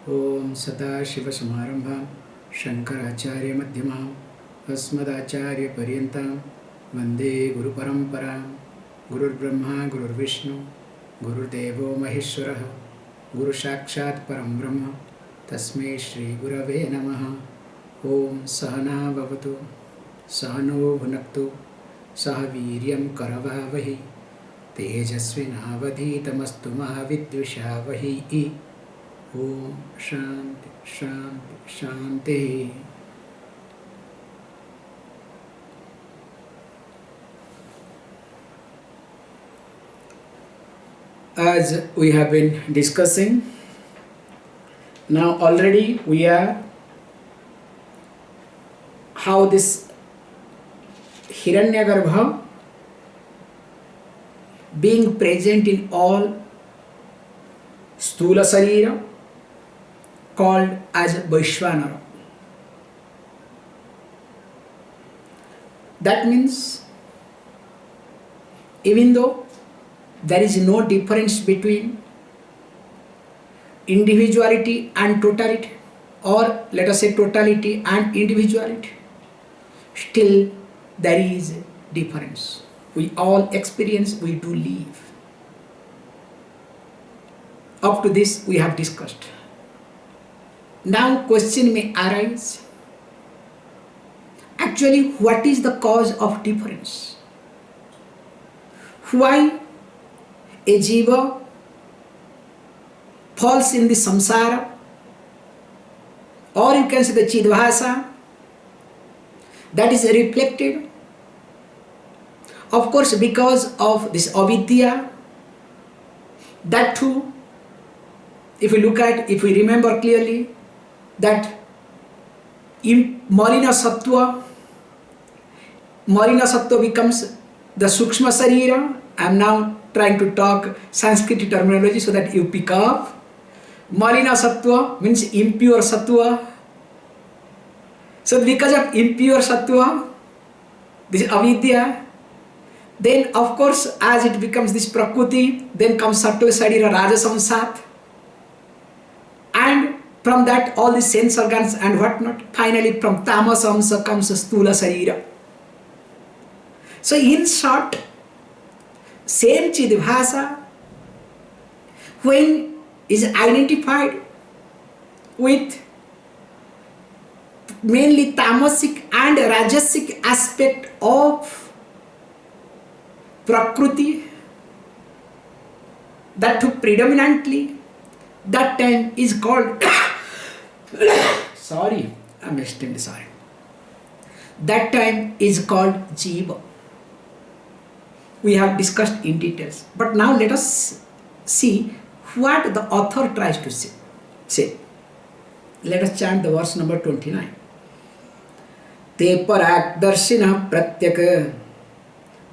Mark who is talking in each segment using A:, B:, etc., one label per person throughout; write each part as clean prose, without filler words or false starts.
A: Om Sadashivasamarambham Shankaracharya-madhyamam Tasmād Vande Guru Paramparam Gurur Brahma Gurur Vishnu Gurur Devo Maheshwaraha Guru Sakshat Param Brahma Tasmai Shri Gurave Namaha. Om Sahana Bhavatu Sahano Bhunaktu Saha Viryam Karavavahi Tejasvinavadhitamastu Mahavidvishavahi. Om Shanti Shanti Shanti. As we have been discussing, now already we are how this Hiranyagarbha being present in all Stula Sarira called as Vaishvanara. That means even though there is no difference between individuality and totality, or let us say totality and individuality, still there is a difference. We all experience, we do live. Up to this we have discussed. Now question may arise, actually what is the cause of difference? Why a jiva falls in the samsara, or you can say the chidvasa, that is reflected, of course, because of this avidya. That too, if we remember clearly, that in Marina Sattva becomes the Sukshma Sarira. I am now trying to talk Sanskrit terminology so that you pick up. Marina Sattva means impure Sattva. So because of impure Sattva, this avidya, then of course as it becomes this Prakriti, then comes Sattva Sarira Rajasamsat, and from that all the sense organs and whatnot. Finally from Tamasamsa comes Stula Sarira. So in short, same Chidvasa, when is identified with mainly tamasic and rajasic aspect of Prakriti, that too predominantly, that time is called sorry, I'm extremely sorry. That time is called Jiva. We have discussed in details. But now let us see what the author tries to say. Let us chant the verse number 29. Te parak darshina pratyaka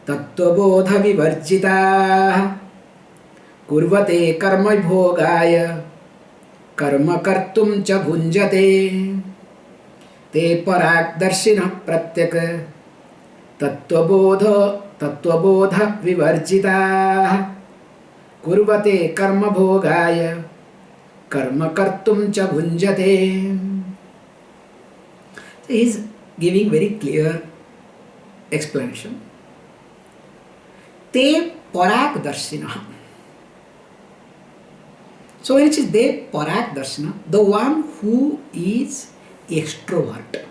A: tattvabodha vivarjita kurvate karma bhogaya karma kartum cha bhunjate. Te parak darshina pratyaka tattvabodha vivarjita kurvate karma bhogaya karma kartum cha bhunjate. He is giving very clear explanation. Te parak darshina. So when it is te parak darshina, the one who is extrovert,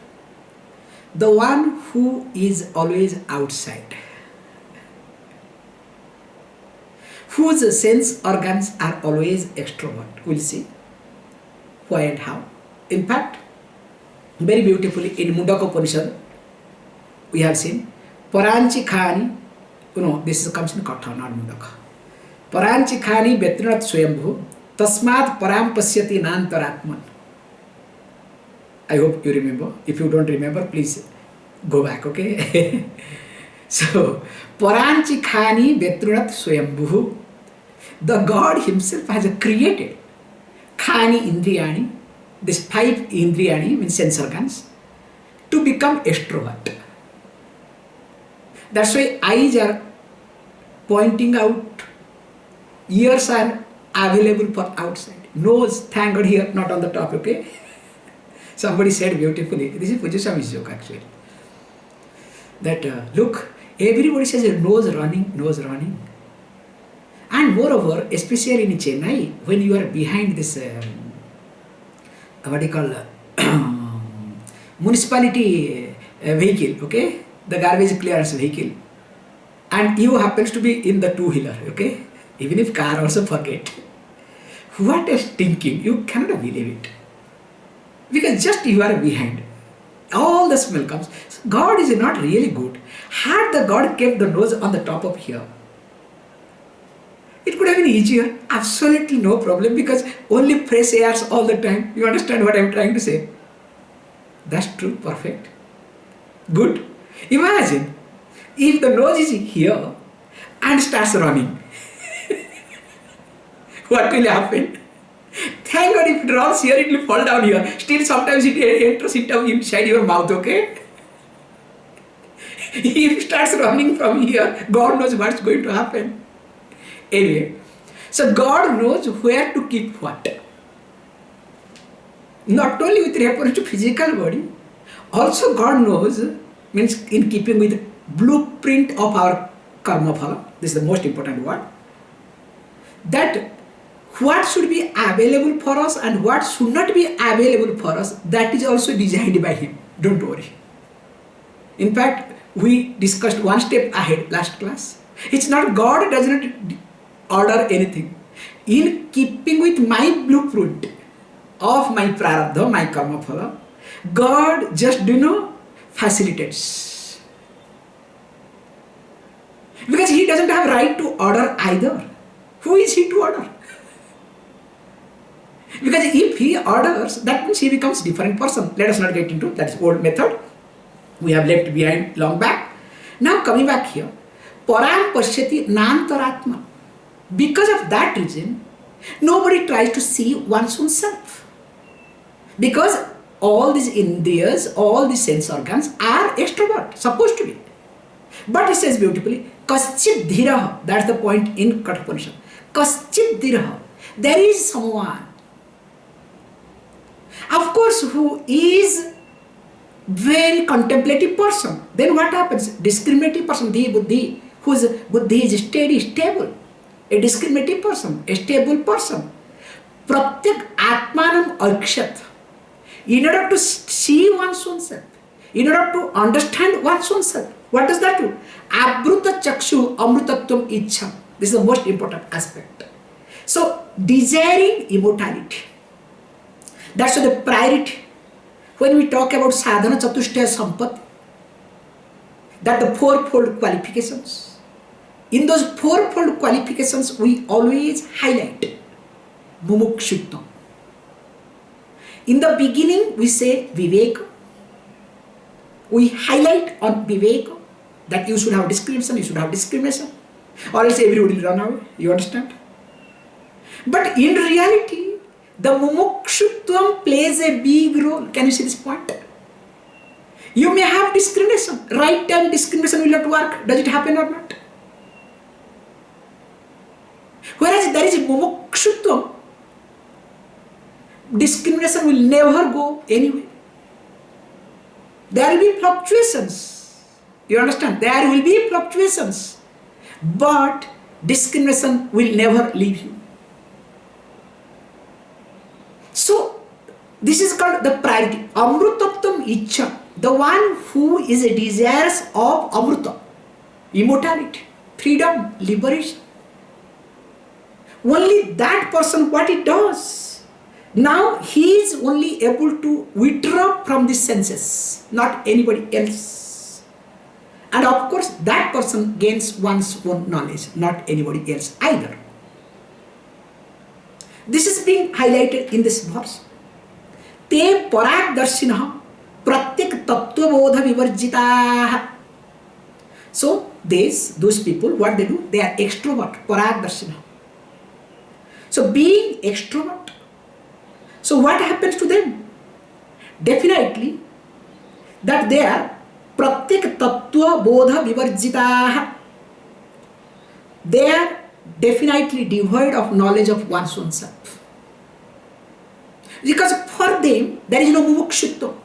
A: the one who is always outside, whose sense organs are always extrovert. We'll see why and how. In fact, very beautifully in Mundaka Upanishad, we have seen Paranchi Khani, this comes in Katha, not Mundaka. Paranchi Khani Betrinat Swayambhu Tasmād Param Pasyati Nantaratman. I hope you remember. If you don't remember, please go back, okay? So, Paranchi Khani Betrinat Swayambhu, the God himself has created Khani Indriyani, this 5 Indriyani means sense organs, to become extrovert. That's why eyes are pointing out, ears are available for outside. Nose, thank God here, not on the top, okay? Somebody said beautifully, this is Puruṣo Swami's joke actually, that look, everybody says nose running. And moreover, especially in Chennai, when you are behind this, what do you call, municipality vehicle, okay? The garbage clearance vehicle. And you happens to be in the two-wheeler, okay? Even if car also forget. What a stinking, you cannot believe it. Because just you are behind. All the smell comes. God is not really good. Had the God kept the nose on the top of here, it could have been easier. Absolutely no problem, because only fresh airs all the time. You understand what I am trying to say? That's true, perfect. Good. Imagine if the nose is here and starts running. What will happen? Thank God if it runs here, it will fall down here. Still sometimes it enters inside your mouth, okay? If it starts running from here, God knows what's going to happen. Anyway, so God knows where to keep what. Not only with reference to physical body, also God knows, means in keeping with blueprint of our karma phala, this is the most important one, that what should be available for us and what should not be available for us, that is also designed by Him. Don't worry. In fact, we discussed one step ahead last class. It's not God does not order anything. In keeping with my blueprint of my prarabdha, my karma phala, God just, facilitates. Because He doesn't have right to order either. Who is He to order? Because if He orders, that means He becomes different person. Let us not get into that. Is old method. We have left behind long back. Now coming back here, param pashyati nantaratma. Because of that reason, nobody tries to see one's own self. Because all these indriyas, all these sense organs are extrovert, supposed to be. But He says beautifully, kaschid dhiraha, that's the point in Kathopanishad. Kaschid dhiraha, there is someone, of course, who is very contemplative person. Then what happens? Discriminative person, buddhi, whose buddhi is steady, stable. A discriminative person, a stable person. Pratyak atmanam akshat. In order to see one's own self, in order to understand one's own self, what does that do? Abhruta chakshu amrutatvam ichha. This is the most important aspect. So, desiring immortality. That's the priority. When we talk about sadhana chatushtaya sampatti, that the fourfold qualifications. In those fourfold qualifications, we always highlight mumukshutvam. In the beginning, we say viveka. We highlight on viveka that you should have discrimination, or else everybody will run away. You understand? But in reality, the mumukshutvam plays a big role. Can you see this point? You may have discrimination. Right time discrimination will not work. Does it happen or not? Whereas there is a mumukshutvam, discrimination will never go anywhere. There will be fluctuations. You understand? There will be fluctuations. But discrimination will never leave you. So, this is called the priority. Amrutatvam ichha. The one who is desirous of amruta, immortality, freedom, liberation. Only that person, what he does, now he is only able to withdraw from the senses, not anybody else. And of course, that person gains one's own knowledge, not anybody else either. This is being highlighted in this verse. Te paragdarshinaha pratyak tattva bodha vivarjitaha. So, those people, what they do? They are extrovert, paragdarshinaha. So, being extrovert, so what happens to them? Definitely, that they are pratyak tattva bodha vivarjitaha. They are definitely devoid of knowledge of one's own self. Because for them, there is no mumukshutva.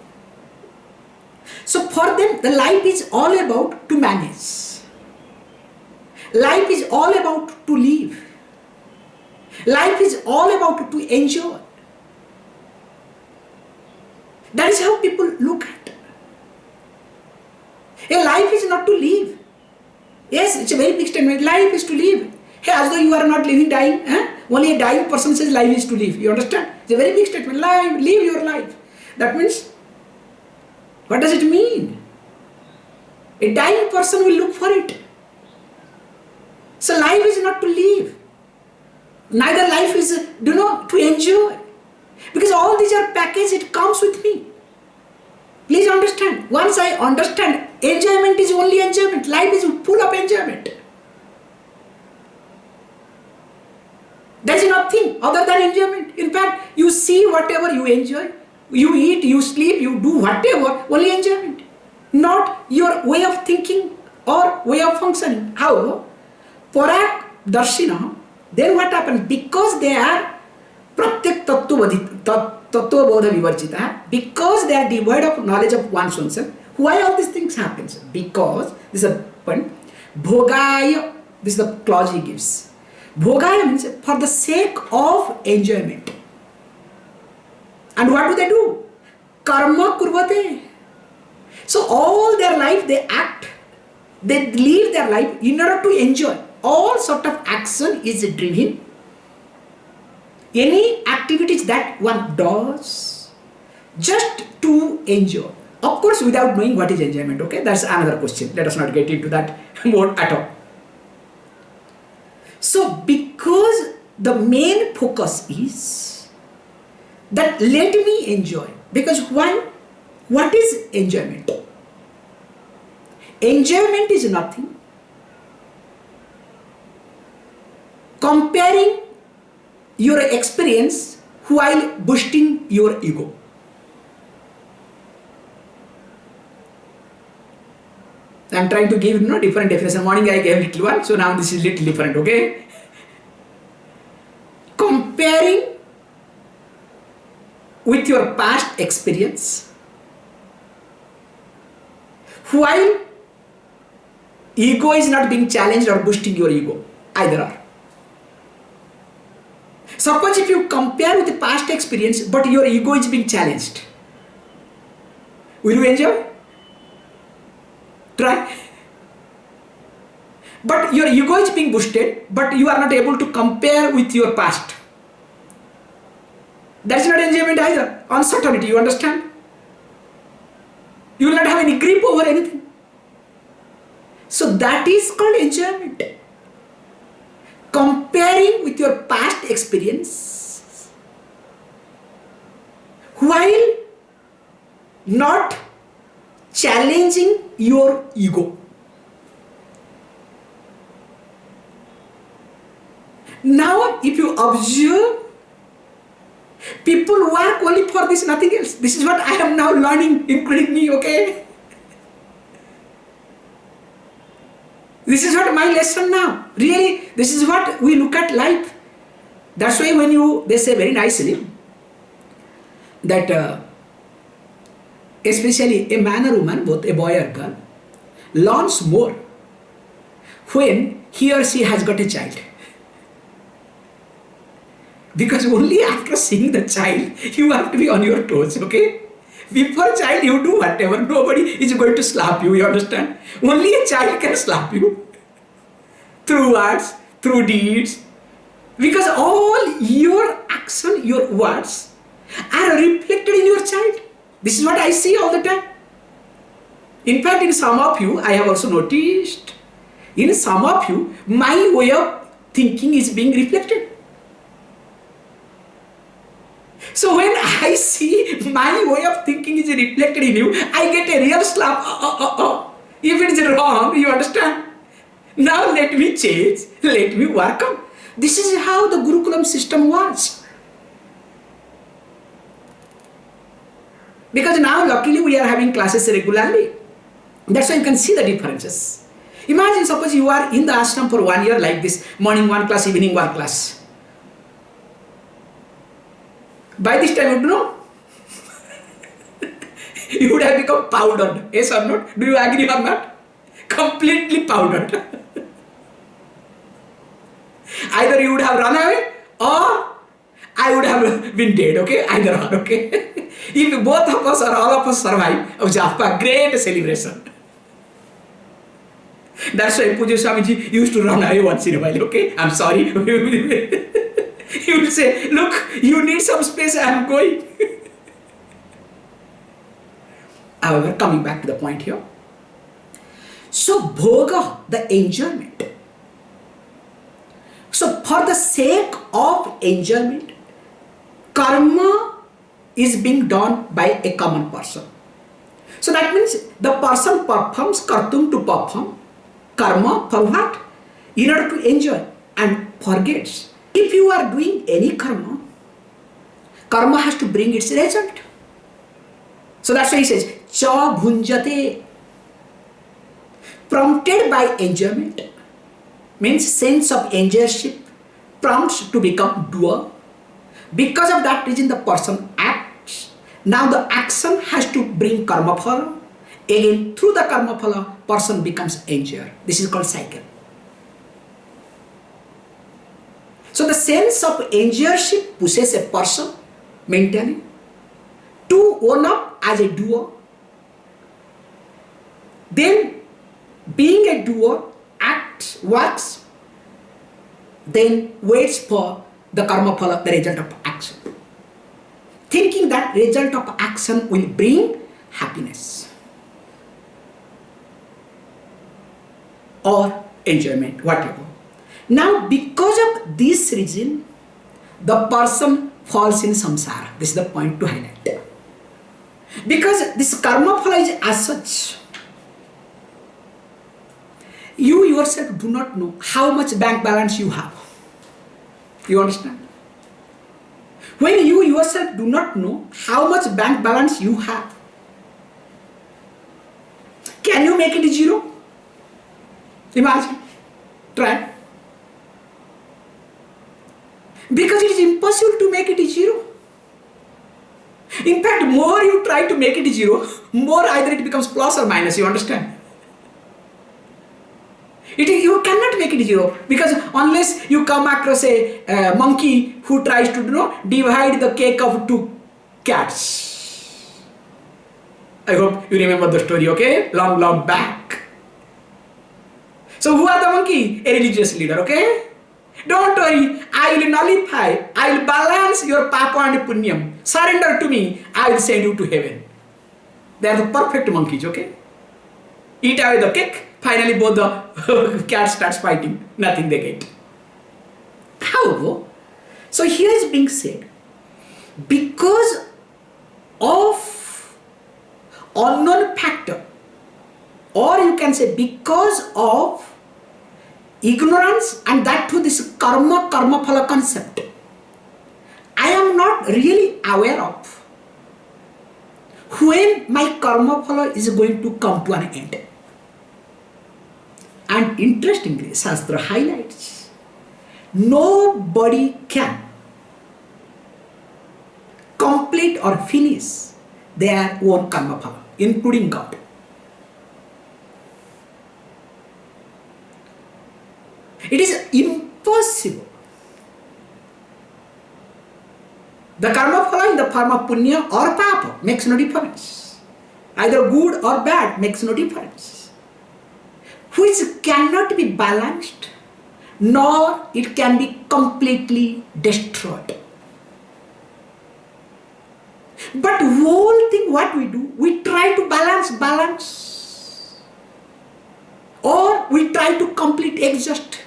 A: So for them, the life is all about to manage. Life is all about to live. Life is all about to enjoy. That is how people look at it. A life is not to live. Yes, it's a very big statement. Life is to live. Hey, as though you are not living, dying. Only a dying person says life is to live. You understand? It's a very big statement. Live your life. That means, what does it mean? A dying person will look for it. So life is not to live. Neither life is, to enjoy. Because all these are packaged, it comes with me. Please understand. Once I understand, enjoyment is only enjoyment. Life is full of enjoyment. There is nothing other than enjoyment. In fact, you see whatever you enjoy. You eat, you sleep, you do whatever, only enjoyment. Not your way of thinking or way of functioning. However, Parak Darshina, then what happens? Because they are Pratyak Tattva Bodha Vivarjita, because they are devoid of knowledge of one's own self, why all these things happens? Because, this is a point, Bhogaya, this is the clause he gives. Bhogaya means for the sake of enjoyment. And what do? Karma kurvate. So all their life they act, they live their life in order to enjoy. All sort of action is driven. Any activities that one does just to enjoy. Of course, without knowing what is enjoyment, okay? That's another question. Let us not get into that mode at all. So, because the main focus is that let me enjoy. Because why? What is enjoyment? Enjoyment is nothing. Comparing your experience while boosting your ego. I am trying to give different definition. Morning I gave little one, so now this is little different, okay? Comparing with your past experience while ego is not being challenged or boosting your ego, either or. Suppose if you compare with the past experience but your ego is being challenged, will you enjoy? Try. But your ego is being boosted, but you are not able to compare with your past. That's not enjoyment either. Uncertainty, you understand? You will not have any grip over anything. So that is called enjoyment. Comparing with your past experience while not challenging your ego. Now, if you observe, people work only for this, nothing else. This is what I am now learning, including me, okay? This is what my lesson now. Really, this is what we look at life. That's why when they say very nicely that especially a man or woman, both a boy or girl, learns more when he or she has got a child. Because only after seeing the child, you have to be on your toes, okay? Before child, you do whatever. Nobody is going to slap you, you understand? Only a child can slap you. Through words, through deeds. Because all your action, your words are reflected in your child. This is what I see all the time. In fact, in some of you, I have also noticed, in some of you, my way of thinking is being reflected. So when I see my way of thinking is reflected in you, I get a real slap. If it is wrong, you understand? Now let me change, let me work on. This is how the Gurukulam system was. Because now luckily we are having classes regularly. That's why you can see the differences. Imagine suppose you are in the ashram for 1 year like this, morning one class, evening one class. By this time, you know, you would have become powdered. Yes or not? Do you agree or not? Completely powdered. Either you would have run away or I would have been dead, okay? Either or, okay? If both of us or all of us survive, oh Japa, great celebration. That's why Puja Swamiji used to run away once in a while, okay? I'm sorry. He would say, look, you need some space, I'm going. However, coming back to the point here. So, bhoga, the enjoyment. So, for the sake of enjoyment, karma is being done by a common person. So, that means the person performs kartum to perform karma for what? In order to enjoy and forgets. If you are doing any karma, karma has to bring its result. So that's why he says, cha bhunjate. Prompted by enjoyment means sense of enjoyership prompts to become doer. Because of that reason the person acts. Now the action has to bring karma phala. Again through the karma phala person becomes enjoyer. This is called cycle. So the sense of enjoyership pushes a person mentally to own up as a doer. Then being a doer, acts, works, then waits for the karma phala, the result of action. Thinking that result of action will bring happiness or enjoyment, whatever. Now because of this reason, the person falls in samsara. This is the point to highlight. Because this karma phala is as such. You yourself do not know how much bank balance you have. You understand? When you yourself do not know how much bank balance you have, can you make it zero? Imagine. Try. Because it is impossible to make it zero. In fact, more you try to make it zero, more either it becomes plus or minus, you understand? You cannot make it zero, because unless you come across a monkey who tries to divide the cake of two cats. I hope you remember the story, okay? Long back. So who are the monkey? A religious leader, okay? Don't worry, I will nullify, I will balance your papa and punyam. Surrender to me, I will send you to heaven. They are the perfect monkeys, okay? Eat away the cake, finally both the cats starts fighting, nothing they get. However, so here is being said, because of unknown factor, or you can say because of ignorance, and that too this karma phala concept, I am not really aware of when my karma phala is going to come to an end. And interestingly, Shastra highlights, nobody can complete or finish their own karma phala, including God. It is impossible. The karma phala in the form of punya or papa makes no difference. Either good or bad makes no difference. Which cannot be balanced, nor it can be completely destroyed. But whole thing what we do, we try to balance, or we try to complete exhaust.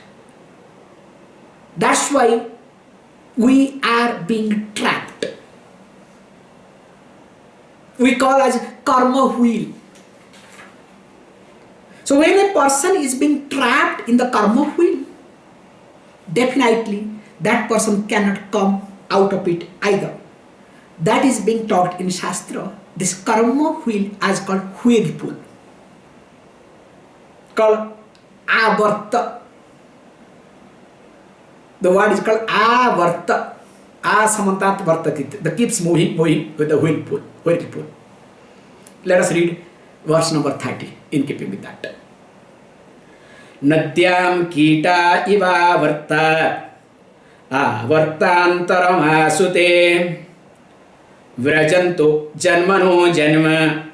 A: That's why we are being trapped. We call as karma wheel. So when a person is being trapped in the karma wheel, definitely that person cannot come out of it either. That is being taught in Shastra, this karma wheel as called whirlpool, called avarta. The word is called avarta. asamantat vartakit, that keeps moving with the whirlpool. Let us read verse number 30 in keeping with that. Nadyam kita iva vartat avartantaram asute vrajanto janmano janma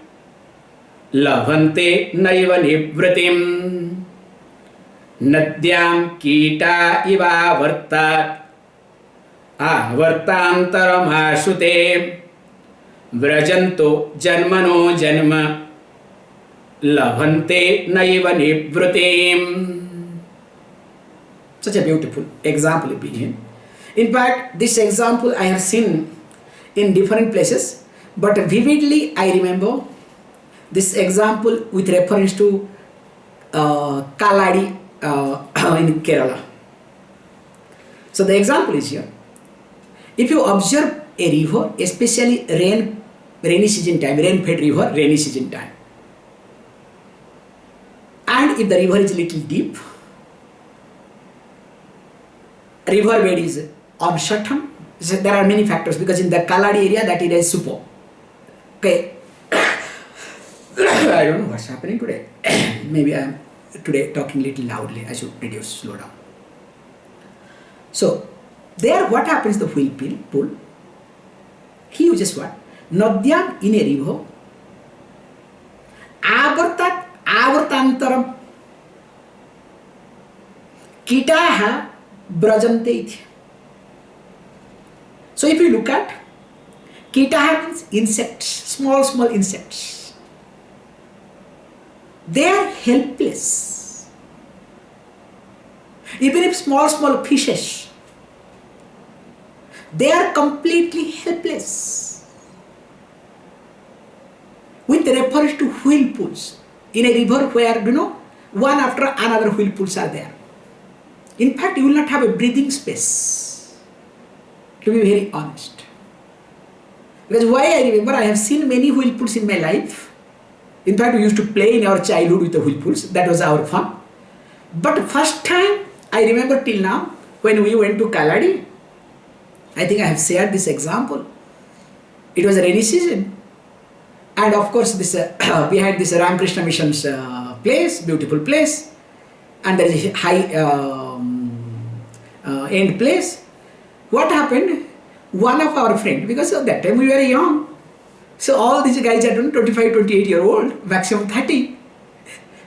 A: labhante naiva nivratim. Nadyam kita iva vartat avartantaram asute vrajanto janmano janma labhante naiva nivratim. Such a beautiful example it begins. In fact, this example I have seen in different places, but vividly I remember this example with reference to Kaladi in Kerala. So the example is here. If you observe a river, especially rainy season time, rain-fed river, rainy season time, and if the river is little deep, river bed is uncertain. So there are many factors, because in the Kaladi area, that area is super. Okay. I don't know what's happening today. Maybe I am today talking little loudly. I should slow down. So there what happens, the whirlpool, he uses what? Nadyam, in a river, avartantaram kitaha brajante iti. So if you look at, kitaha means insects, small insects. They are helpless. Even if small fishes, they are completely helpless. With reference to whirlpools in a river where, one after another whirlpools are there. In fact, you will not have a breathing space, to be very honest. Because why I remember, I have seen many whirlpools in my life. In fact, we used to play in our childhood with the whirlpools. That was our fun. But first time, I remember till now, when we went to Kaladi, I think I have shared this example. It was a rainy season. And of course, this behind this Ramakrishna Mission's place, beautiful place. And there is a high end place. What happened? One of our friends, because at that time we were young. So all these guys are 25, 28-year-old, maximum 30.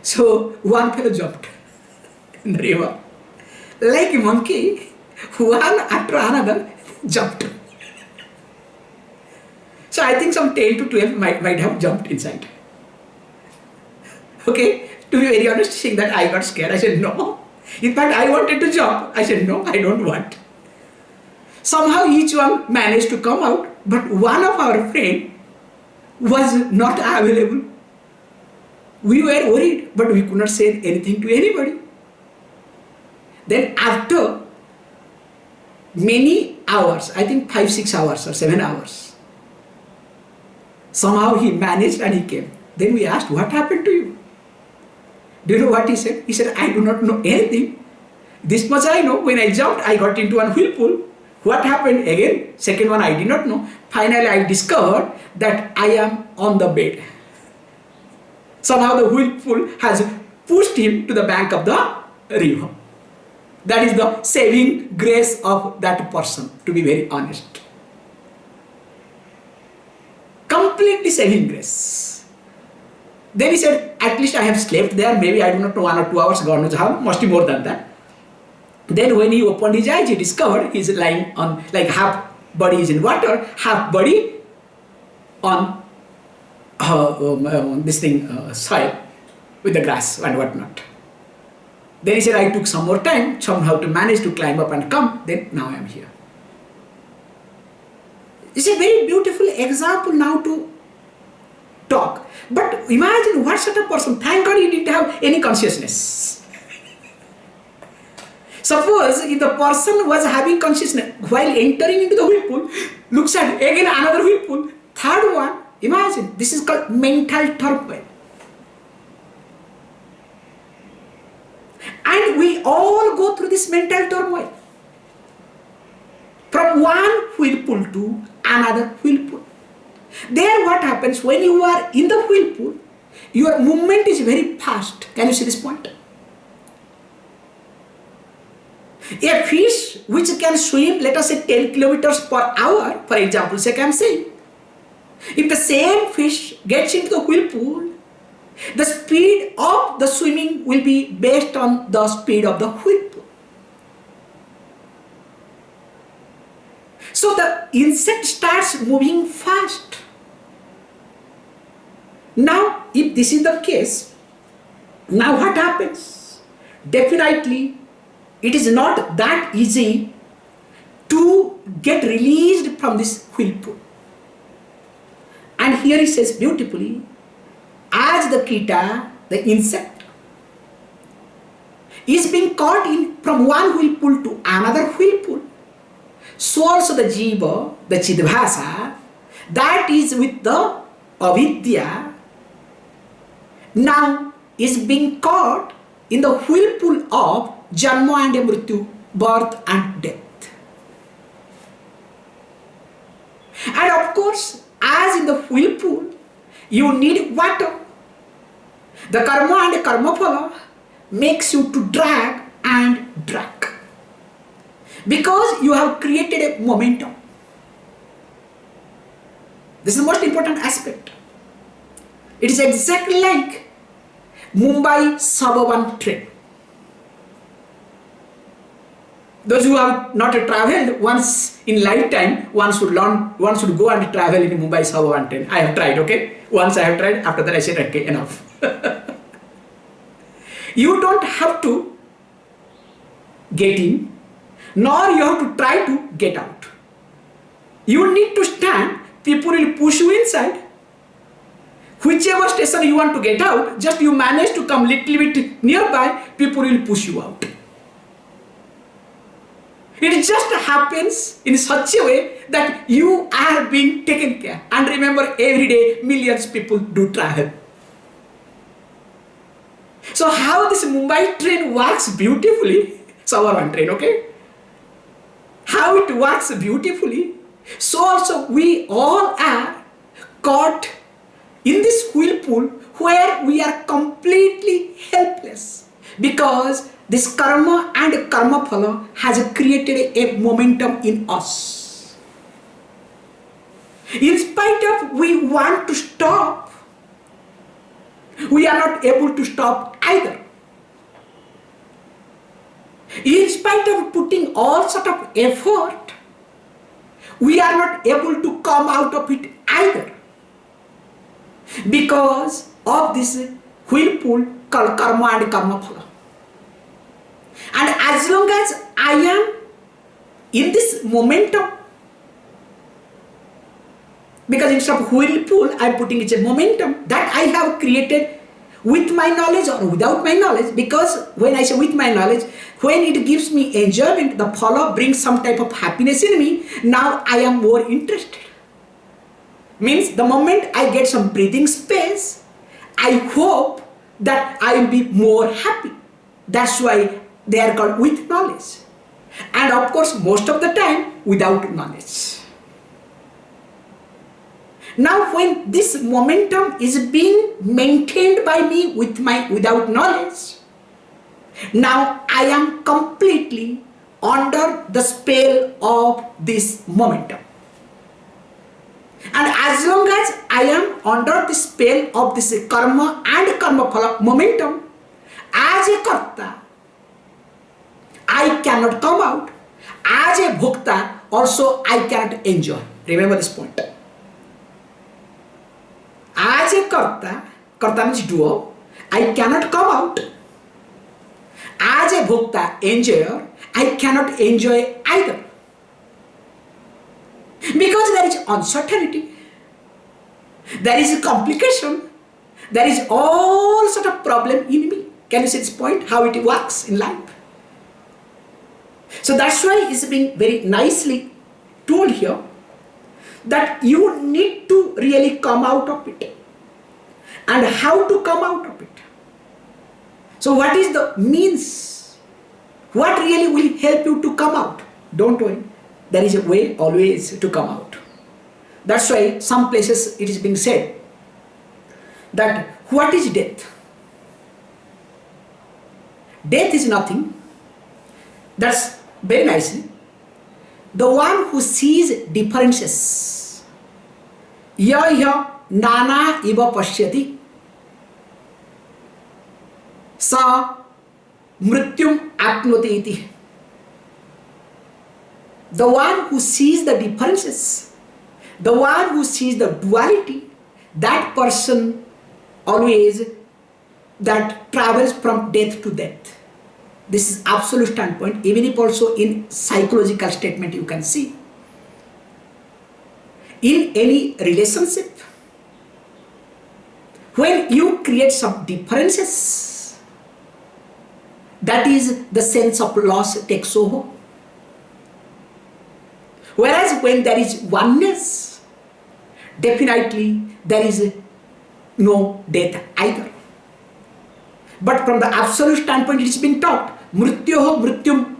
A: So one fellow jumped in the river. Like a monkey, one after another jumped. So I think some 10 to 12 might have jumped inside. Okay, to be very honest, saying that I got scared. I said no. In fact, I wanted to jump. I said no, I don't want. Somehow each one managed to come out, but one of our friends was not available. We were worried, but we could not say anything to anybody. Then after many hours, I think 5, 6 hours or 7 hours, somehow he managed and he came. Then we asked, what happened to you? Do you know what he said? He said, I do not know anything. This much I know. When I jumped, I got into one whirlpool. What happened again? Second one I did not know. Finally I discovered that I am on the bed. Somehow the whirlpool has pushed him to the bank of the river. That is the saving grace of that person, to be very honest. Completely saving grace. Then he said, at least I have slept there, maybe I do not know 1 or 2 hours, God knows how, must be more than that. Then when he opened his eyes, he discovered he is lying on, like half body is in water, half body on soil with the grass and whatnot. Then he said, I took some more time, somehow to manage to climb up and come, then now I am here. It's a very beautiful example now to talk. But imagine what sort of person, thank God he didn't have any consciousness. Suppose if the person was having consciousness while entering into the whirlpool, looks at again another whirlpool, third one, imagine, this is called mental turmoil. And we all go through this mental turmoil. from one whirlpool to another whirlpool. There what happens when you are in the whirlpool, your movement is very fast. Can you see this point? A fish which can swim, let us say 10 kilometers per hour, for example, say I am saying, if the same fish gets into the whirlpool, the speed of the swimming will be based on the speed of the whirlpool. So the insect starts moving fast. Now, if this is the case, now what happens? Definitely, it is not that easy to get released from this whirlpool. And here he says beautifully, as the kita, the insect, is being caught in from one whirlpool to another whirlpool, so also the jiva, the chidbhasa, that is with the avidya, now is being caught in the whirlpool of janma and mrityu, birth and death. And of course, as in the whirlpool, you need water. The karma and karma phala makes you to drag and drag. Because you have created a momentum. This is the most important aspect. It is exactly like Mumbai suburban train. Those who have not traveled once in lifetime, one should go and travel in Mumbai suburban train. I have tried, okay? Once I have tried, after that I said, okay, enough. You don't have to get in, nor you have to try to get out. You need to stand, people will push you inside. Whichever station you want to get out, just you manage to come little bit nearby, people will push you out. It just happens in such a way that you are being taken care. And remember, every day millions of people do travel. So how this Mumbai train works beautifully, suburban train, okay? How it works beautifully, so also we all are caught in this whirlpool where we are completely helpless, because this karma and karma phala has created a momentum in us. In spite of we want to stop, we are not able to stop either. In spite of putting all sort of effort, we are not able to come out of it either, because of this whirlpool called karma and karma phala. And as long as I am in this momentum, because instead of whirlpool, I am putting it a momentum that I have created with my knowledge or without my knowledge. Because when I say with my knowledge, when it gives me enjoyment, the phala brings some type of happiness in me, now I am more interested. Means the moment I get some breathing space, I hope that I will be more happy. That's why they are called with knowledge. And of course, most of the time, without knowledge. Now, when this momentum is being maintained by me without knowledge, now I am completely under the spell of this momentum. And as long as I am under the spell of this karma and karma phala momentum, as a karta, I cannot come out. As a bhokta, also I cannot enjoy. Remember this point. As a karta means doer, I cannot come out. As a bhokta, enjoyer, I cannot enjoy either. Because there is uncertainty, there is a complication, there is all sort of problem in me. Can you see this point, how it works in life? So that's why it's been very nicely told here that you need to really come out of it. And how to come out of it? So what is the means? What really will help you to come out? Don't worry. there is a way always to come out. That's why some places it is being said that what is death? Death is nothing. That's very nicely. The one who sees differences. Yah nana iva pashyati sa mrityum apnoti iti. The one who sees the differences, the one who sees the duality, that person always that travels from death to death. This is absolute standpoint, even if also in psychological statement you can see. In any relationship, when you create some differences, that is the sense of loss takes over. Whereas when there is oneness, definitely there is no death either. But from the absolute standpoint, it is being taught, mrityoho mrityum.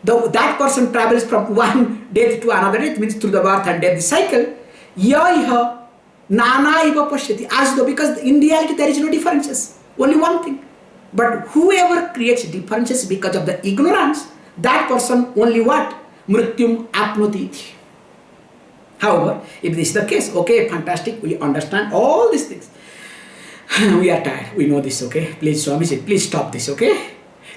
A: That person travels from one death to another death, means through the birth and death cycle. Yaiha nana iva pashyati. As though, because in reality there is no differences, only one thing. But whoever creates differences because of the ignorance, that person only what? Mrityum apnoti iti. However, if this is the case, okay, fantastic, we understand all these things. We are tired, we know this, okay? Please, Swami, please stop this, okay?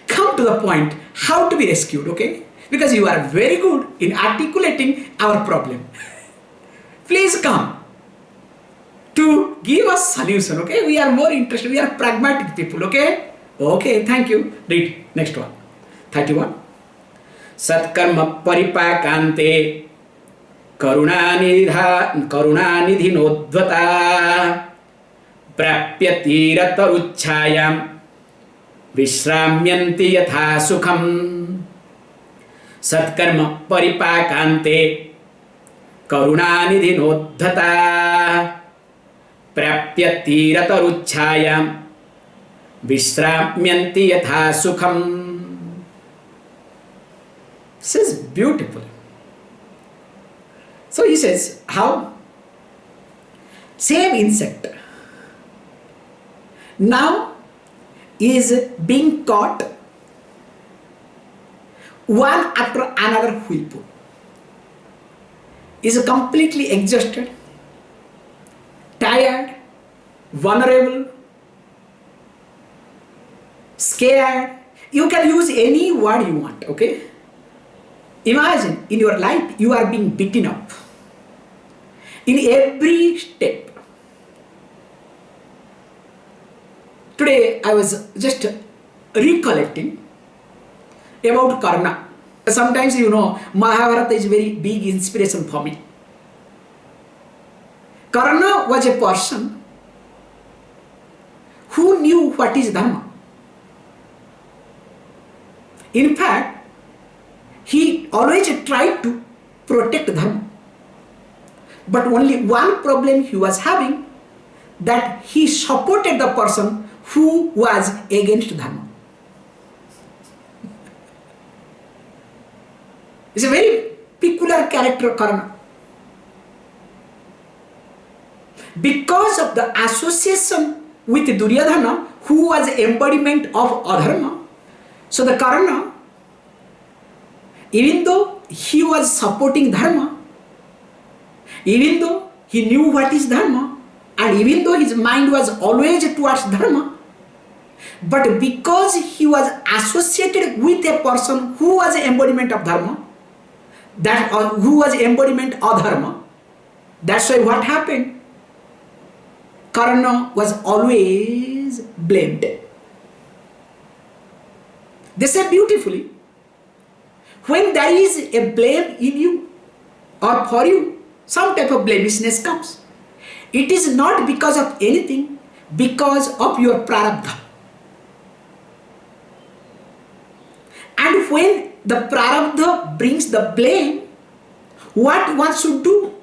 A: Come to the point, how to be rescued, okay? Because you are very good in articulating our problem. Please come to give us solution, okay? We are more interested, we are pragmatic people, okay? Okay, thank you. Read, next one. 31. Satkarma paripakante karunanidhinodvata prapyatiratarujjhāyam vishramyanti yatha sukham. Satkarma paripakante karunanidhinodvata prapyatiratarujjhāyam vishramyanti yatha sukham. This is beautiful. So he says, how? Same insect now is being caught one after another whirlpool, is completely exhausted, tired, vulnerable, scared. You can use any word you want, okay? Imagine in your life you are being beaten up in every step. Today I was just recollecting about Karna. Sometimes Mahabharata is very big inspiration for me. Karna was a person who knew what is Dharma. In fact, he always tried to protect Dharma. But only one problem he was having, that he supported the person who was against Dharma. It's a very peculiar character, Karna. Because of the association with Duryodhana, who was embodiment of adharma, so the Karna, even though he was supporting Dharma, even though he knew what is Dharma, and even though his mind was always towards Dharma, but because he was associated with a person who was embodiment of Dharma, who was embodiment of Dharma, that's why what happened? Karna was always blamed. They say beautifully, when there is a blame in you or for you, some type of blemishness comes. It is not because of anything, because of your prarabdha. And when the prarabdha brings the blame, what one should do?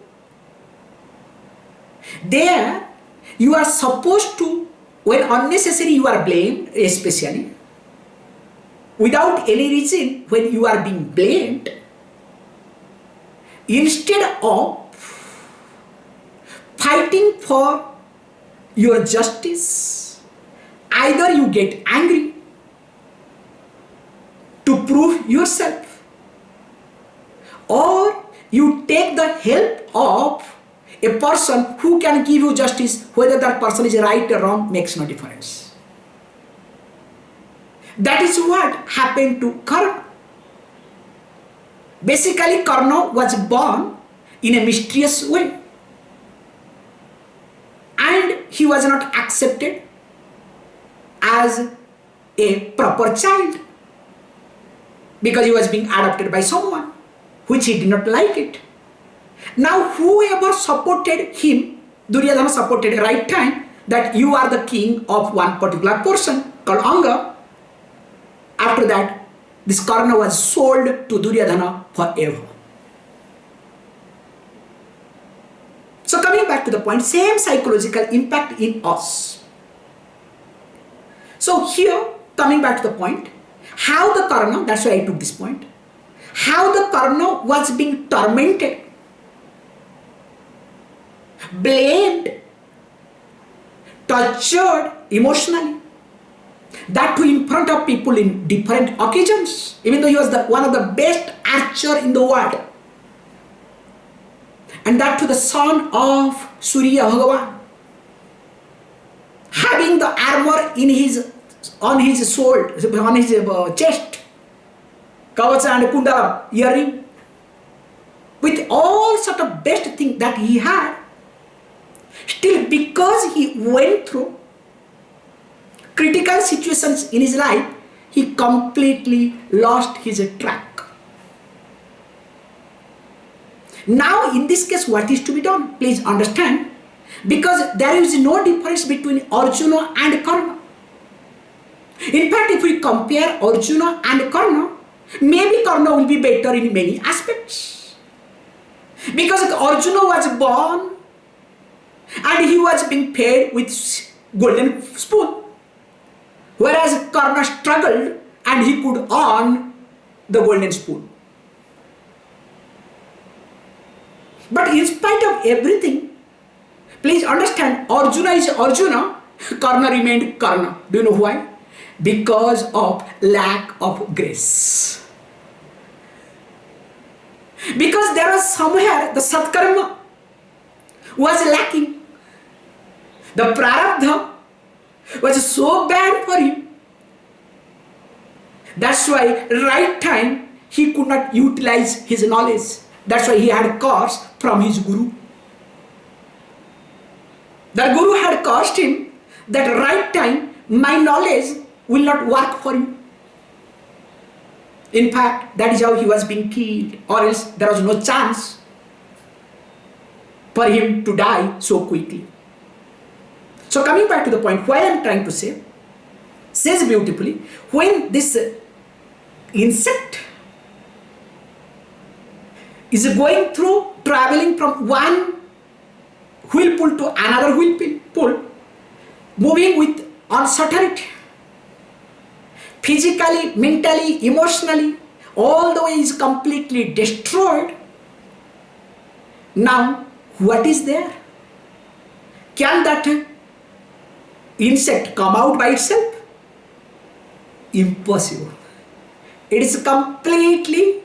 A: There, you are supposed to, when unnecessary you are blamed, especially, without any reason, when you are being blamed, instead of fighting for your justice, either you get angry to prove yourself, or you take the help of a person who can give you justice. Whether that person is right or wrong makes no difference. That is what happened to Karna. Basically, Karna was born in a mysterious way, and he was not accepted as a proper child because he was being adopted by someone which he did not like it. Now whoever supported him, Duryodhana supported right time that you are the king of one particular person called Anga. After that, this Karna was sold to Duryodhana forever. So coming back to the point, same psychological impact in us. So here, coming back to the point, how the Karna, that's why I took this point, how the Karna was being tormented, blamed, tortured emotionally, that too in front of people in different occasions, even though he was one of the best archer in the world, and that to the son of Surya Bhagavan, having the armor on his sword, on his chest, kavacha and kundala, earring, with all sort of best thing that he had, still because he went through critical situations in his life, he completely lost his track. Now in this case, what is to be done? Please understand, because there is no difference between Arjuna and Karna. In fact, if we compare Arjuna and Karna, maybe Karna will be better in many aspects. Because Arjuna was born and he was being fed with golden spoon, whereas Karna struggled and he could earn the golden spoon. But in spite of everything, please understand, Arjuna is Arjuna, Karna remained Karna. Do you know why? Because of lack of grace. Because there was somewhere the satkarma was lacking. The prarabdha was so bad for him. That's why right time he could not utilize his knowledge. That's why he had curse from his guru. The guru had cursed him that right time my knowledge will not work for you. In fact, that is how he was being killed, or else there was no chance for him to die so quickly. So coming back to the point, what I am trying to say, says beautifully, when this insect is going through, traveling from one whirlpool to another whirlpool, moving with uncertainty, physically, mentally, emotionally, all the way is completely destroyed. Now, what is there? Can that insect come out by itself? Impossible. It is completely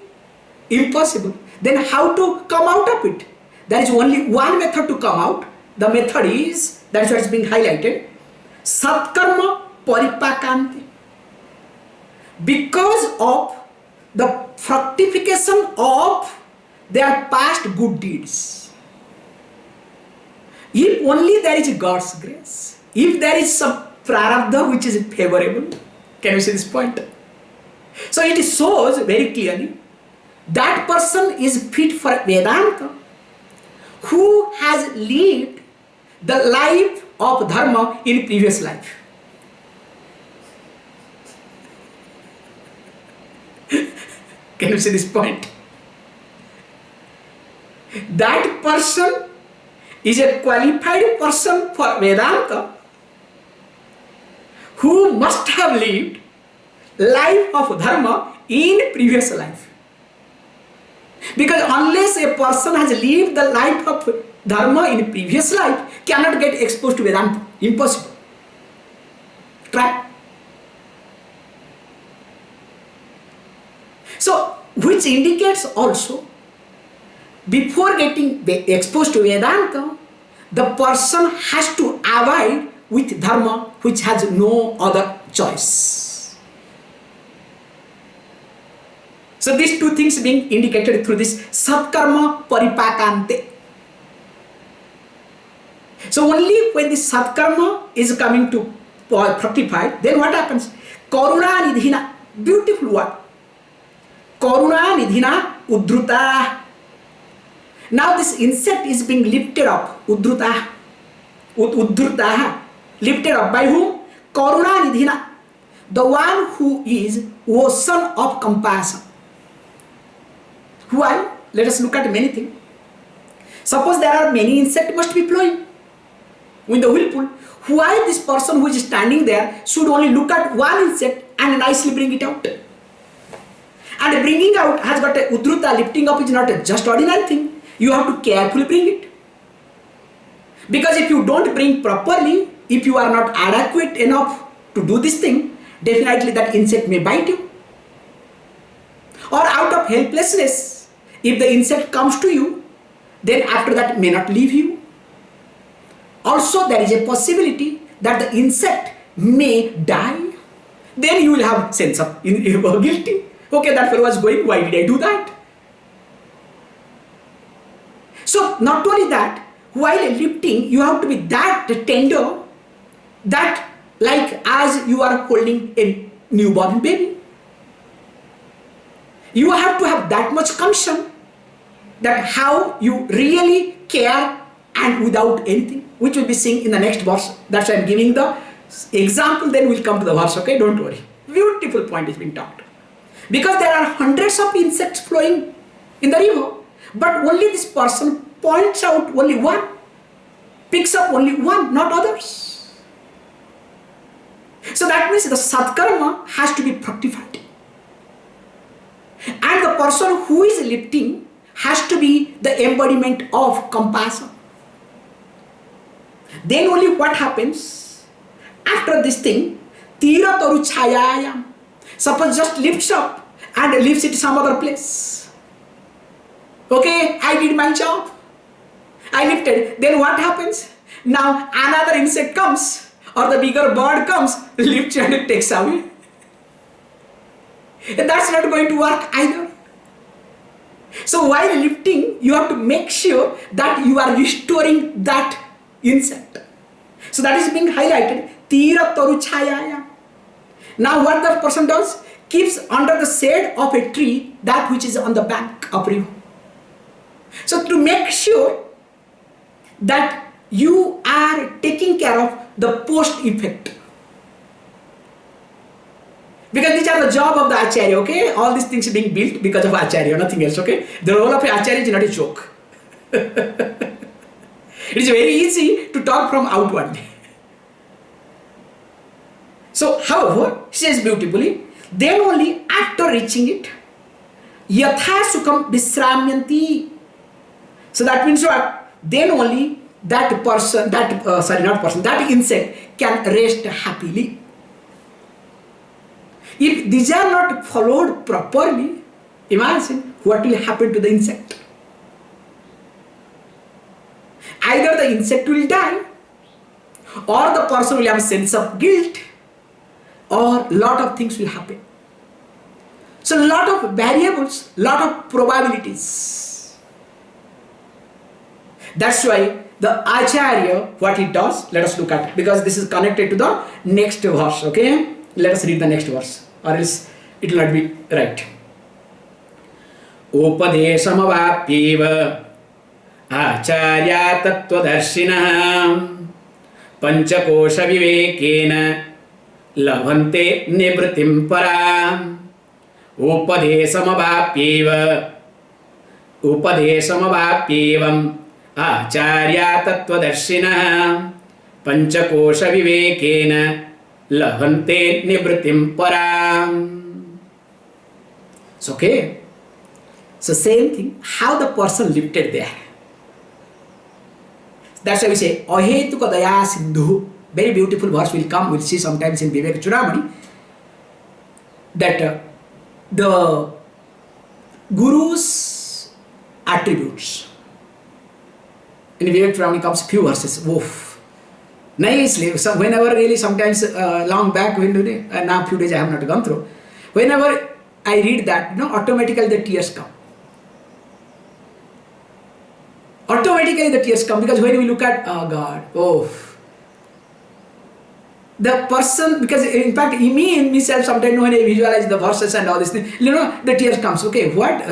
A: impossible. Then how to come out of it? There is only one method to come out. The method is, that's what is being highlighted, Satkarma Paripakanti. Because of the fructification of their past good deeds. If only there is God's grace, if there is some prarabdha which is favorable, can you see this point? So it shows very clearly that person is fit for Vedanta who has lived the life of dharma in previous life. Can you see this point? That person is a qualified person for Vedanta who must have lived life of dharma in previous life. Because unless a person has lived the life of dharma in previous life, cannot get exposed to Vedanta. Impossible. Try. So, which indicates also, before getting exposed to Vedanta, the person has to avoid with dharma which has no other choice. So these two things being indicated through this satkarma paripakante. So only when this satkarma is coming to fructify, then what happens? Karuna nidhina, beautiful word. Karuna nidhina udruta. Now this insect is being lifted up, udruta, lifted up by whom? Karuna nidhina, the one who is ocean of compassion. Why? Let us look at many things. Suppose there are many insects must be flowing in the whirlpool. Why this person who is standing there should only look at one insect and nicely bring it out? And bringing out has got a udruta, lifting up is not a just ordinary thing. You have to carefully bring it. Because if you don't bring properly, if you are not adequate enough to do this thing, definitely that insect may bite you. Or out of helplessness, if the insect comes to you, then after that may not leave you. Also there is a possibility that the insect may die. Then you will have sense of guilty. Okay, that fellow was going, why did I do that? So not only that, while lifting, you have to be that tender, that like as you are holding a newborn baby. You have to have that much concern that how you really care and without anything, which will be seen in the next verse. That's why I'm giving the example, then we'll come to the verse, okay? Don't worry. Beautiful point is being talked. Because there are hundreds of insects flowing in the river, but only this person points out only one, picks up only one, not others. So that means the satkarma has to be fructified. And the person who is lifting has to be the embodiment of compassion. Then only what happens after this thing? Tira taru chhayāyam. Suppose just lifts up and lifts it some other place. Okay, I did my job. I lifted. Then what happens? Now another insect comes or the bigger bird comes, lifts and it takes away. That's not going to work either. So while lifting, you have to make sure that you are restoring that insect. So that is being highlighted. Tira taru chhayāyam. Now what the person does? Keeps under the shade of a tree that which is on the bank of river. So to make sure that you are taking care of the post effect. Because these are the job of the Ācārya, okay? All these things are being built because of Ācārya, nothing else, okay? The role of an Ācārya is not a joke. It is very easy to talk from outwardly. So, however, she says beautifully, then only after reaching it, yatha sukham visramyanti. So that means what? Then only that person, that insect can rest happily. If these are not followed properly, imagine what will happen to the insect. Either the insect will die, or the person will have a sense of guilt, or lot of things will happen. So lot of variables, lot of probabilities. That's why the Ācārya, what he does, let us look at, because this is connected to the next verse, okay? Let us read the next verse, or else it will not be right. Upadeshamavapyeva Ācārya tattvadarshinaḥ pañcakosha vivekena labhante nivritim parām. Upadeshamavapyevam Ācārya tattvadarshinaḥ pañcakosha vivekena labhante nivritim parām. It's okay. So same thing, how the person lifted there. That's why we say, ahetuka daya sindhu. Very beautiful verse will come, we'll see sometimes in Vivek Chudamani, that the Guru's attributes. In Vivek Chudamani comes few verses, woof. Nicely, so whenever really sometimes long back, when now few days I have not gone through, whenever I read that, automatically the tears come. Automatically the tears come, because when we look at, oh God, the person, because in fact, me in myself, sometimes when I visualize the verses and all this thing, the tears comes. Okay, what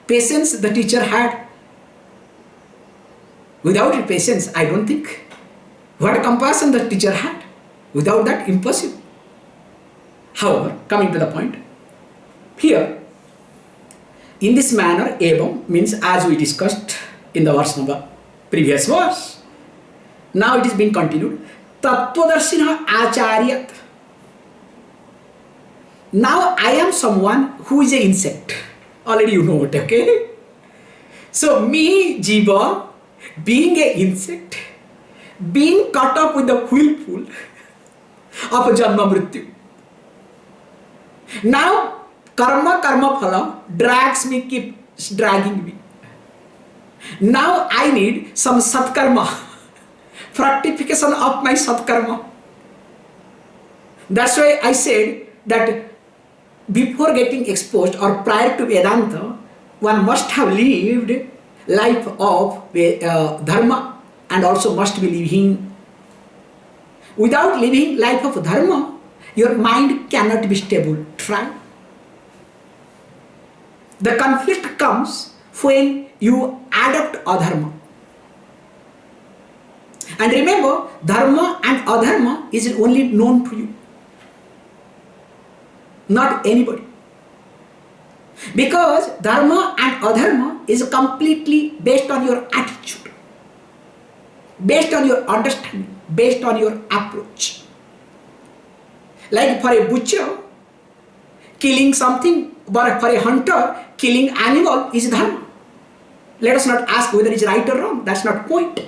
A: patience the teacher had? Without patience, I don't think. What compassion the teacher had? Without that, impossible. However, coming to the point, here, in this manner, evam means as we discussed in the verse number, previous verse. Now it is being continued. Tattvadarshina Ācāryat. Now I am someone who is an insect. Already you know it, okay? So me, Jiva, being an insect, being caught up with the whirlpool of Janma Mrityu. Now karma phala drags me, keeps dragging me. Now I need some satkarma, fructification of my satkarma. That's why I said that before getting exposed or prior to Vedanta, one must have lived life of dharma and also must be living. Without living life of dharma, your mind cannot be stable. Try. The conflict comes when you adopt adharma. And remember, dharma and adharma is only known to you, not anybody. Because dharma and adharma is completely based on your attitude, based on your understanding, based on your approach. Like for a butcher, killing something, but for a hunter, killing animal is dharma. Let us not ask whether it is right or wrong. That's not point.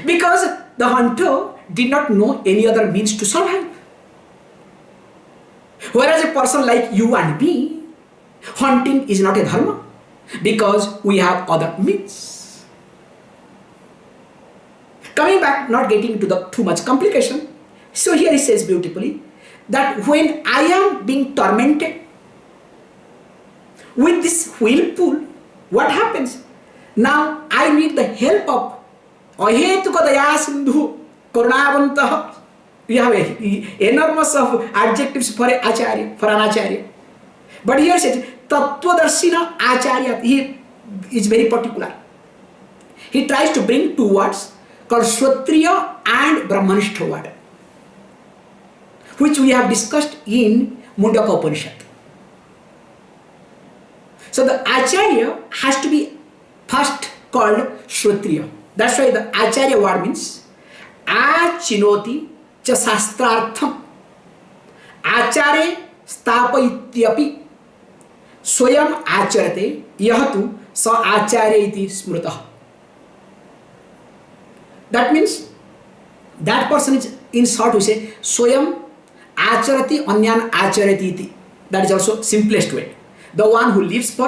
A: Because the hunter did not know any other means to survive. Whereas a person like you and me, hunting is not a dharma because we have other means. Coming back, not getting into the too much complication. So here he says beautifully that when I am being tormented with this whirlpool, what happens? Now I need the help of ahetuka daya sindhu karunavantah. We have enormous of adjectives for an Ācārya, for an Ācārya. But here says tattvadarshina Ācārya. He is very particular. He tries to bring two words called Śrutriya and Brahmanishtha word, which we have discussed in Mundaka Upanishad. So the Ācārya has to be first called Śrutriya. That's why the Ācārya word means Āchinoti cha sastrartham Ācāre stapayityapi swayam ācārate yahatu sa ācārya iti smrutah. That means that person is, in short we say, swayam ācārati anyan ācārati iti. That is also simplest way. The one who lives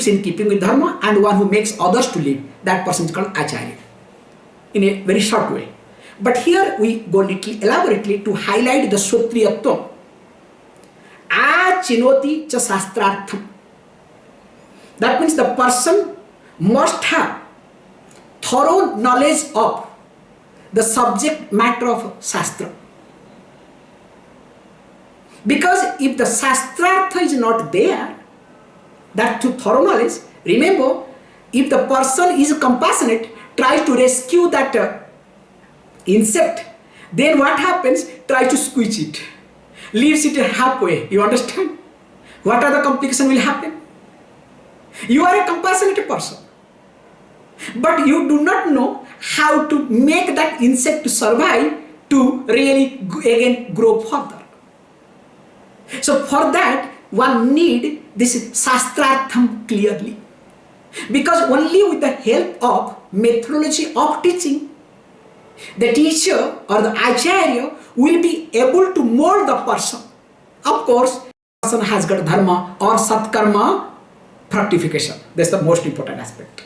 A: in keeping with dharma and one who makes others to live, that person is called Ācārya in a very short way. But here we go little elaborately to highlight the Śrutriyatvam. Āchinoti cha sastrartham. That means the person must have thorough knowledge of the subject matter of Shastra. Because if the Shastrartha is not there, that to thorough knowledge, remember, if the person is compassionate, tries to rescue that insect, then what happens? Tries to squeeze it, leaves it halfway. You understand? What are the complications will happen? You are a compassionate person, but you do not know how to make that insect to survive, to really again grow further. So for that, one need this shastrartham clearly. Because only with the help of methodology of teaching, the teacher or the Ācārya will be able to mold the person. Of course, the person has got dharma or satkarma fructification. That's the most important aspect.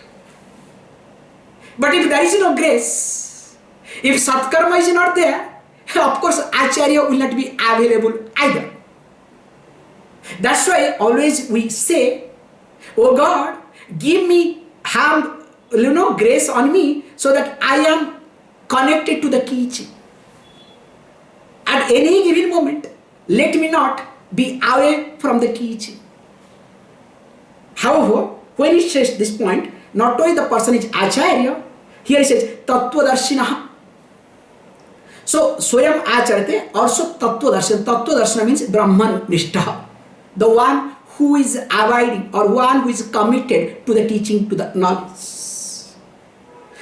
A: But if there is no grace, if satkarma is not there, of course Ācārya will not be available either. That's why always we say, oh God, give me, have grace on me so that I am connected to the teaching. At any given moment, let me not be away from the teaching. However, when he says this point, not only the person is Ācārya, here he says tattvadarshinaḥ. So swayam ācārate, also tattvadarshana. Tattvadarshana means Brahman niṣṭhaṁ, the one who is abiding or one who is committed to the teaching, to the knowledge.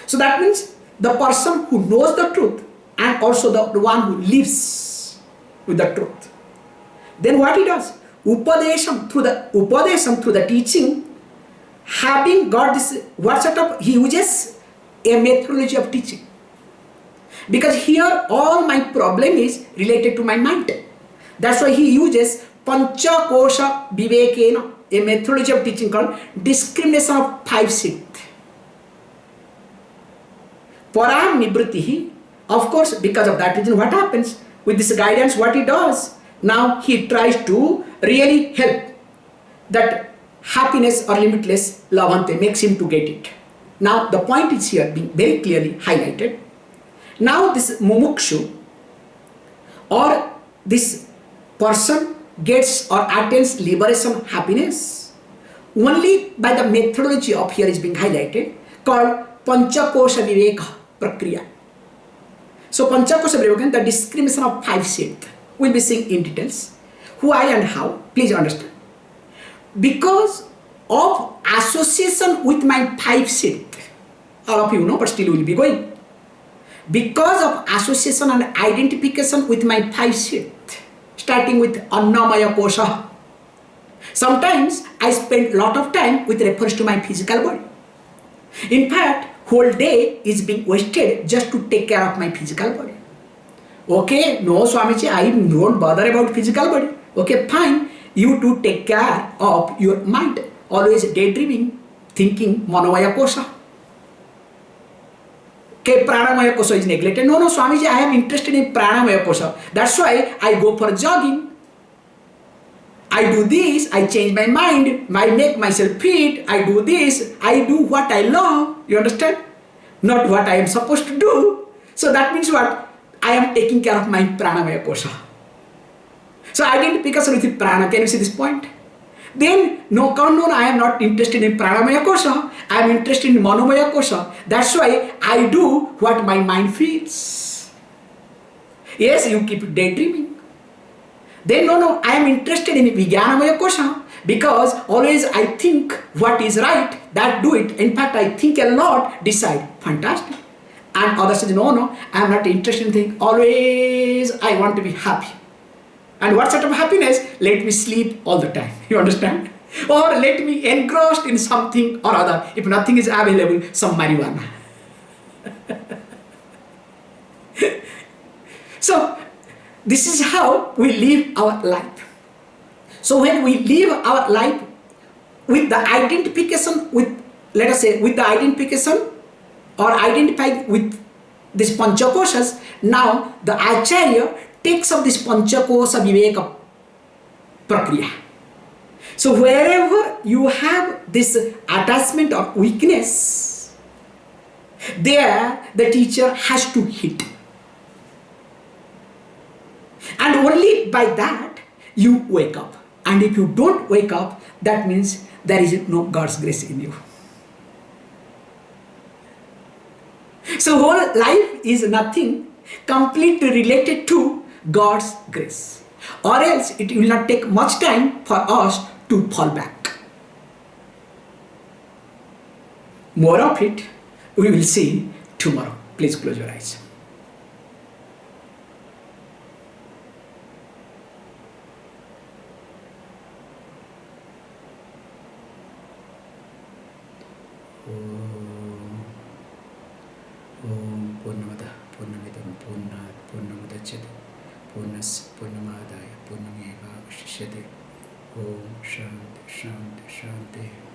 A: So that means the person who knows the truth and also the one who lives with the truth. Then what he does? Upadesham, through the teaching, having got this, what sort of, he uses a methodology of teaching. Because here all my problem is related to my mind. That's why he uses Panchakosha Vivekena, a methodology of teaching called discrimination of 5 siddh. Param Nibritihi, of course, because of that reason, what happens with this guidance, what he does? Now he tries to really help that happiness or limitless lavante, makes him to get it. Now the point is here being very clearly highlighted. Now this mumukshu or this person gets or attains liberation, happiness only by the methodology of here is being highlighted called Panchakosha Viveka Prakriya. So Panchakosha Viveka, the discrimination of 5 siddh, we'll be seeing in details. Why and how, please understand. Because of association with my 5 siddh, all of you know, but still we'll be going. Because of association and identification with my 5 siddh, starting with Annamaya Kosha. Sometimes I spend lot of time with reference to my physical body. In fact, whole day is being wasted just to take care of my physical body. Okay, no Swamiji, I don't bother about physical body. Okay, fine. You do take care of your mind. Always daydreaming, thinking, Manomaya Kosha. Okay, Pranamaya Kosha is neglected. No, Swamiji, I am interested in Pranamaya Kosha. That's why I go for jogging. I do this, I change my mind, I make myself fit, I do this, I do what I love. You understand? Not what I am supposed to do. So that means what? I am taking care of my Pranamaya Kosha. So identification with prana, can you see this point? Then, no, I am not interested in Pranamaya Kosha, I am interested in Manomaya Kosha. That's why I do what my mind feels. Yes, you keep daydreaming. Then, no, I am interested in Vijnanamaya Kosha because always I think what is right, that do it. In fact, I think a lot, decide. Fantastic. And others say, no, I am not interested in things. Always I want to be happy. And what sort of happiness? Let me sleep all the time. You understand? Or let me engrossed in something or other. If nothing is available, some marijuana. So, this is how we live our life. So when we live our life with the identification with, let us say, with the identification or identified with these Panchakoshas, now the Ācārya takes up this Panchakosha Viveka Prakriya. So wherever you have this attachment or weakness, there the teacher has to hit. And only by that you wake up. And if you don't wake up, that means there is no God's grace in you. So whole life is nothing completely related to God's grace. Or else it will not take much time for us to fall back. More of it we will see tomorrow. Please close your eyes. Om Purnamada Purnamidam Purnat Purnamudachyate Purnas Purnamadaya Purnameva Vashishyate. Om Shanti Shanti Shanti.